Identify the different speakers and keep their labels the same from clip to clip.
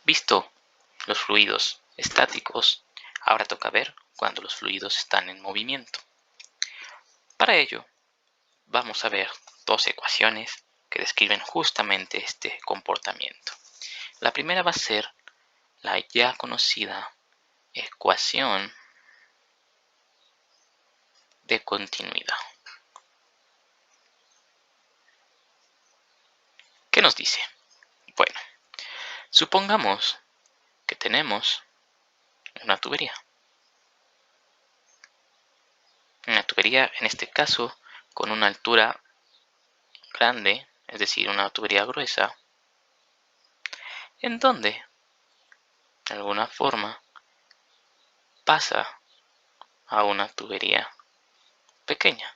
Speaker 1: visto los fluidos estáticos, ahora toca ver cuando los fluidos están en movimiento. Para ello, vamos a ver dos ecuaciones que describen justamente este comportamiento. La primera va a ser la ya conocida ecuación de continuidad. ¿Qué nos dice? Bueno, supongamos que tenemos una tubería. Una tubería, en este caso, con una altura grande, es decir, una tubería gruesa, en donde, de alguna forma, pasa a una tubería pequeña.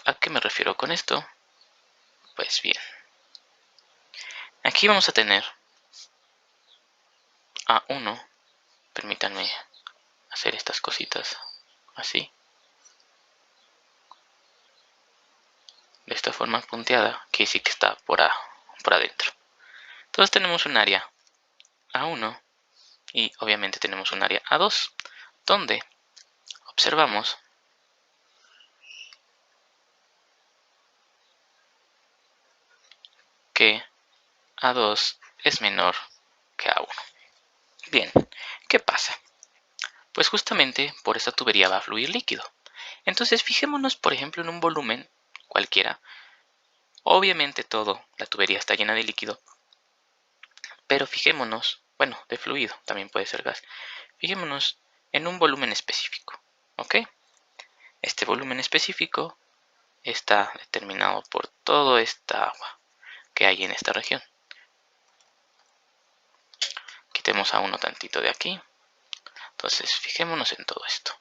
Speaker 1: ¿A qué me refiero con esto? Pues bien, aquí vamos a tener A1, permítanme hacer estas cositas así, de esta forma punteada, que sí que está por adentro. Entonces tenemos un área A1 y obviamente tenemos un área A2, donde observamos que A2 es menor que A1. Bien, ¿qué pasa? Pues justamente por esta tubería va a fluir líquido. Entonces fijémonos, por ejemplo, en un volumen cualquiera. Obviamente la tubería está llena de líquido, pero fijémonos, bueno, de fluido, también puede ser gas. Fijémonos en un volumen específico, ¿ok? Este volumen específico está determinado por toda esta agua que hay en esta región. Quitemos a uno tantito de aquí. Entonces, fijémonos en todo esto.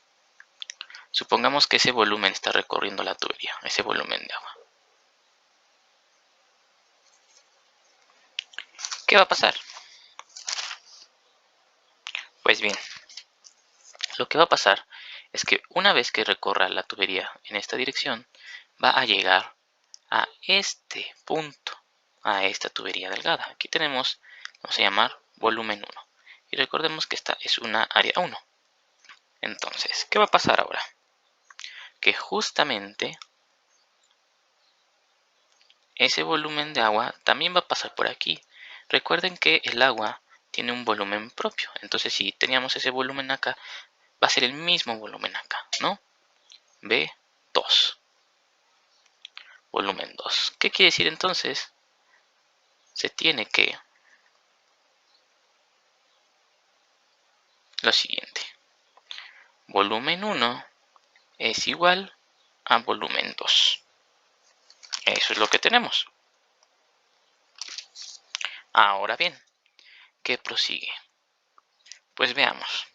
Speaker 1: Supongamos que ese volumen está recorriendo la tubería, ese volumen de agua. ¿Qué va a pasar? Pues bien, lo que va a pasar es que una vez que recorra la tubería en esta dirección, va a llegar a este punto, a esta tubería delgada. Aquí tenemos, vamos a llamar volumen 1. Y recordemos que esta es una área 1. Entonces, ¿qué va a pasar ahora? Que justamente ese volumen de agua también va a pasar por aquí. Recuerden que el agua tiene un volumen propio. Entonces, si teníamos ese volumen acá, va a ser el mismo volumen acá, ¿no? B2. Volumen 2. ¿Qué quiere decir entonces? Se tiene que lo siguiente. Volumen 1 es igual a volumen 2. Eso es lo que tenemos. Ahora bien, ¿qué prosigue? Pues veamos.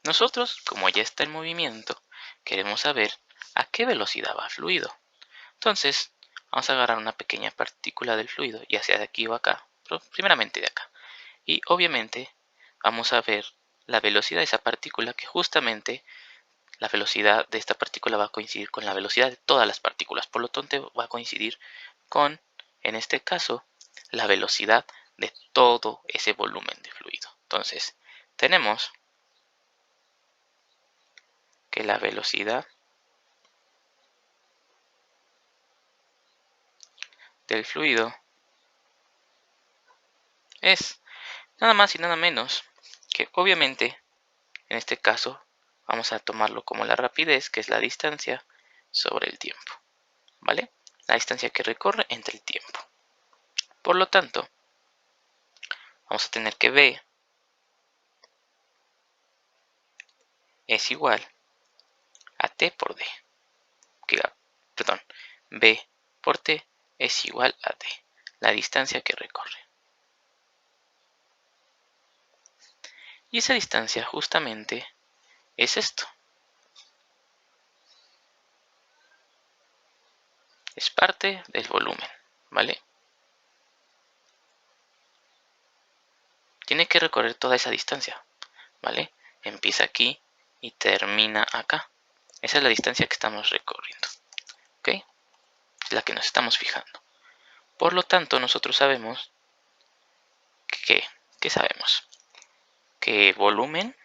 Speaker 1: Nosotros, como ya está en movimiento, queremos saber a qué velocidad va el fluido. Entonces, vamos a agarrar una pequeña partícula del fluido, ya sea de aquí o acá, pero primeramente de acá. Y obviamente vamos a ver la velocidad de esa partícula, que justamente la velocidad de esta partícula va a coincidir con la velocidad de todas las partículas. Por lo tanto, va a coincidir con, en este caso, la velocidad de todo ese volumen de fluido. Entonces, tenemos que la velocidad del fluido es nada más y nada menos que, obviamente, en este caso, vamos a tomarlo como la rapidez, que es la distancia sobre el tiempo, ¿vale? La distancia que recorre entre el tiempo. Por lo tanto, vamos a tener que V es igual a T por D. Perdón, B por T es igual a D, la distancia que recorre. Y esa distancia justamente es esto. Es parte del volumen, ¿vale? Tiene que recorrer toda esa distancia, ¿vale? Empieza aquí y termina acá. Esa es la distancia que estamos recorriendo, ¿ok? Es la que nos estamos fijando. Por lo tanto, nosotros sabemos que, ¿qué sabemos? Que volumen,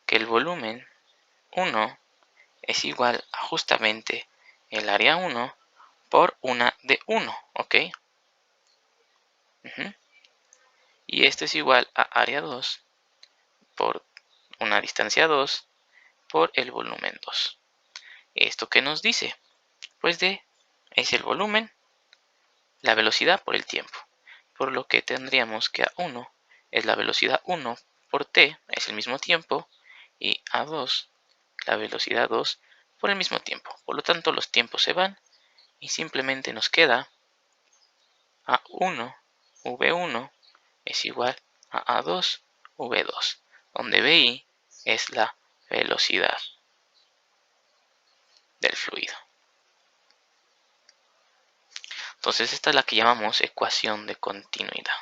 Speaker 1: que el volumen 1 es igual a justamente el área 1 por una de 1, ¿ok? Y este es igual a área 2 por una distancia 2 por el volumen 2. ¿Esto qué nos dice? Pues es el volumen, la velocidad por el tiempo. Por lo que tendríamos que A1 es la velocidad 1 por t, es el mismo tiempo, y A2 la velocidad 2 por el mismo tiempo. Por lo tanto, los tiempos se van y simplemente nos queda A1 V1 es igual a A2 V2, donde VI es la velocidad del fluido. Entonces esta es la que llamamos ecuación de continuidad.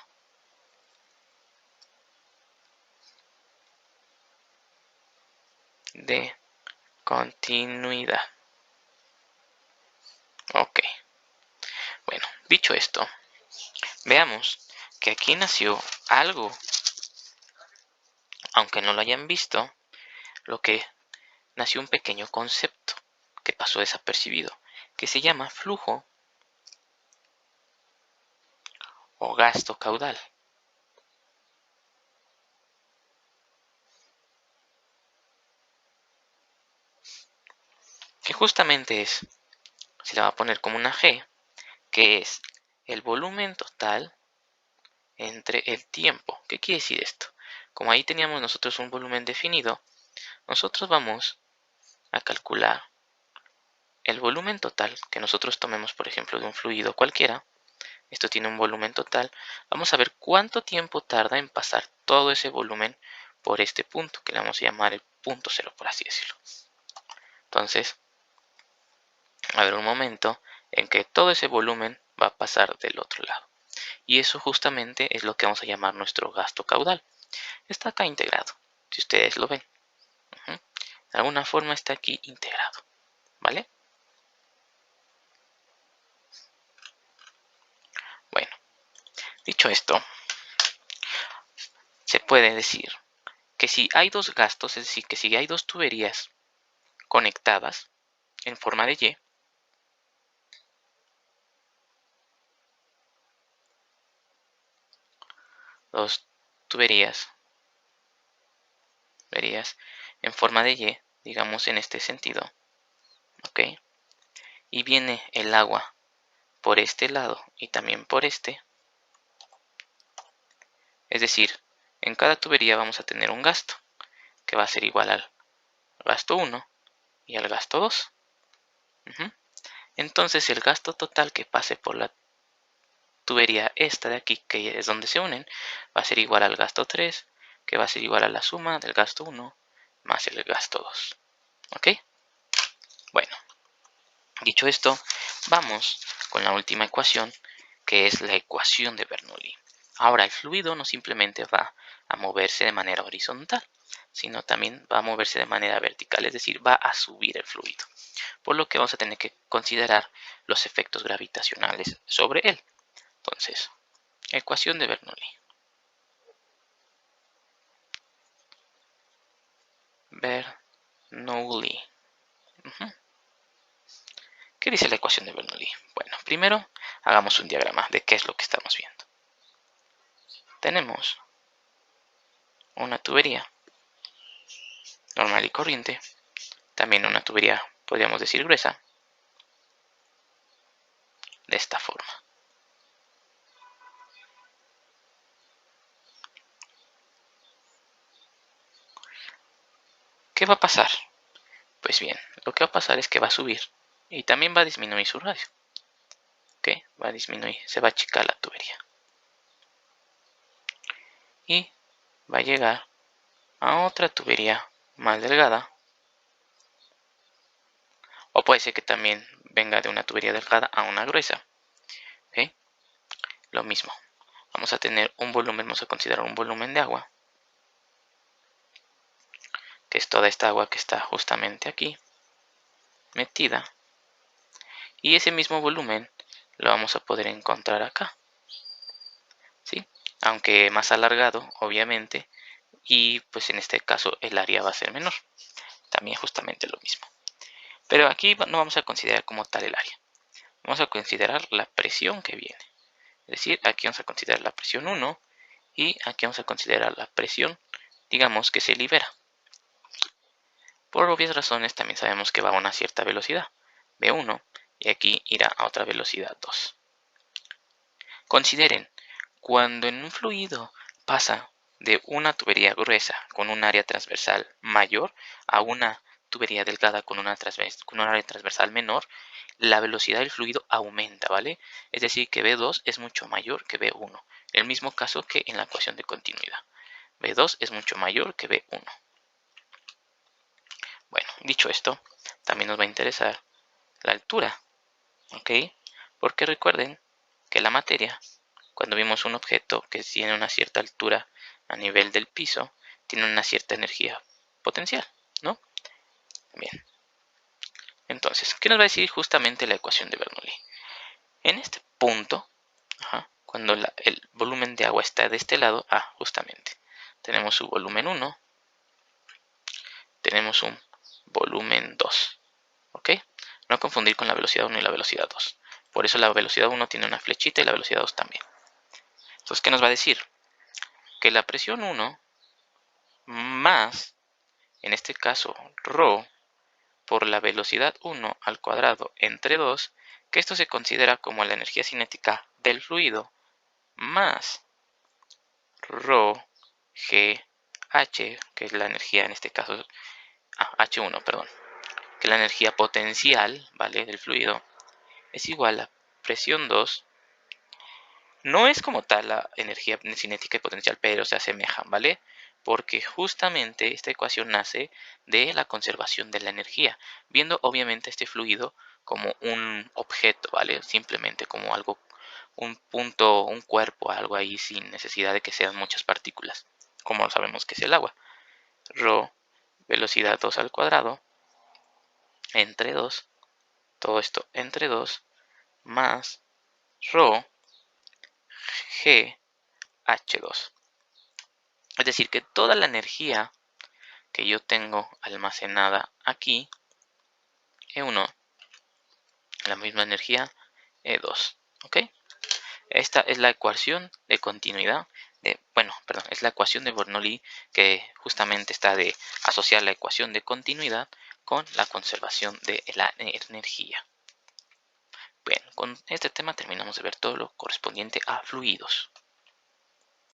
Speaker 1: De continuidad. Ok. Bueno, dicho esto, veamos que aquí nació algo, aunque no lo hayan visto, lo que nació un pequeño concepto que pasó desapercibido, que se llama flujo o gasto caudal. Que justamente se le va a poner como una G, que es el volumen total entre el tiempo. ¿Qué quiere decir esto? Como ahí teníamos nosotros un volumen definido, nosotros vamos a calcular el volumen total que nosotros tomemos, por ejemplo, de un fluido cualquiera. Esto tiene un volumen total. Vamos a ver cuánto tiempo tarda en pasar todo ese volumen por este punto, que le vamos a llamar el punto cero, por así decirlo. Entonces, va a haber un momento en que todo ese volumen va a pasar del otro lado. Y eso justamente es lo que vamos a llamar nuestro gasto caudal. Está acá integrado, si ustedes lo ven. De alguna forma está aquí integrado, ¿vale? Bueno, dicho esto, se puede decir que si hay dos gastos, es decir, que si hay dos tuberías conectadas en forma de Y, dos tuberías en forma de Y, digamos en este sentido, ¿ok? Y viene el agua por este lado y también por este, es decir, en cada tubería vamos a tener un gasto que va a ser igual al gasto 1 y al gasto 2. Entonces el gasto total que pase por la tubería esta de aquí, que es donde se unen, va a ser igual al gasto 3, que va a ser igual a la suma del gasto 1 más el gasto 2. ¿Ok? Bueno, dicho esto, vamos con la última ecuación, que es la ecuación de Bernoulli. Ahora, el fluido no simplemente va a moverse de manera horizontal, sino también va a moverse de manera vertical, es decir, va a subir el fluido. Por lo que vamos a tener que considerar los efectos gravitacionales sobre él. Entonces, ecuación de Bernoulli. Bernoulli. ¿Qué dice la ecuación de Bernoulli? Bueno, primero hagamos un diagrama de qué es lo que estamos viendo. Tenemos una tubería normal y corriente, también una tubería, podríamos decir, gruesa, de esta forma. ¿Qué va a pasar? Pues bien, lo que va a pasar es que va a subir y también va a disminuir su radio. ¿Ok? Va a disminuir, se va a achicar la tubería. Y va a llegar a otra tubería más delgada. O puede ser que también venga de una tubería delgada a una gruesa. ¿Ok? Lo mismo. Vamos a tener un volumen, vamos a considerar un volumen de agua. que es toda esta agua que está justamente aquí metida, y ese mismo volumen lo vamos a poder encontrar acá, ¿sí? Aunque más alargado, obviamente, y pues en este caso el área va a ser menor, también justamente lo mismo. Pero aquí no vamos a considerar como tal el área, vamos a considerar la presión que viene. Es decir, aquí vamos a considerar la presión 1 y aquí vamos a considerar la presión, digamos, que se libera. Por obvias razones también sabemos que va a una cierta velocidad, V1, y aquí irá a otra velocidad 2. Consideren, cuando en un fluido pasa de una tubería gruesa con un área transversal mayor a una tubería delgada con un área transversal menor, la velocidad del fluido aumenta, ¿vale? Es decir, que V2 es mucho mayor que V1. El mismo caso que en la ecuación de continuidad. V2 es mucho mayor que V1. Bueno, dicho esto, también nos va a interesar la altura, ¿ok? Porque recuerden que la materia, cuando vimos un objeto que tiene una cierta altura a nivel del piso, tiene una cierta energía potencial, ¿no? Bien. Entonces, ¿qué nos va a decir justamente la ecuación de Bernoulli? En este punto, cuando el volumen de agua está de este lado, justamente, tenemos su volumen 1, tenemos un volumen 2, ¿ok? No confundir con la velocidad 1 y la velocidad 2. Por eso la velocidad 1 tiene una flechita y la velocidad 2 también. Entonces, ¿qué nos va a decir? Que la presión 1 más, en este caso, ρ por la velocidad 1 al cuadrado entre 2, que esto se considera como la energía cinética del fluido, más ρ g h, que es la energía en este caso, H1, perdón, que la energía potencial, ¿vale?, del fluido, es igual a presión 2. No es como tal la energía cinética y potencial, pero se asemejan, ¿vale? Porque justamente esta ecuación nace de la conservación de la energía, viendo obviamente este fluido como un objeto, ¿vale? Simplemente como algo, un punto, un cuerpo, algo ahí sin necesidad de que sean muchas partículas, como sabemos que es el agua. Rho, velocidad 2 al cuadrado, entre 2, todo esto entre 2, más Rho G H2. Es decir, que toda la energía que yo tengo almacenada aquí, E1, la misma energía, E2. ¿Ok? Esta es la ecuación de continuidad, es la ecuación de Bernoulli que justamente está de asociar la ecuación de continuidad con la conservación de la energía. Bien, con este tema terminamos de ver todo lo correspondiente a fluidos.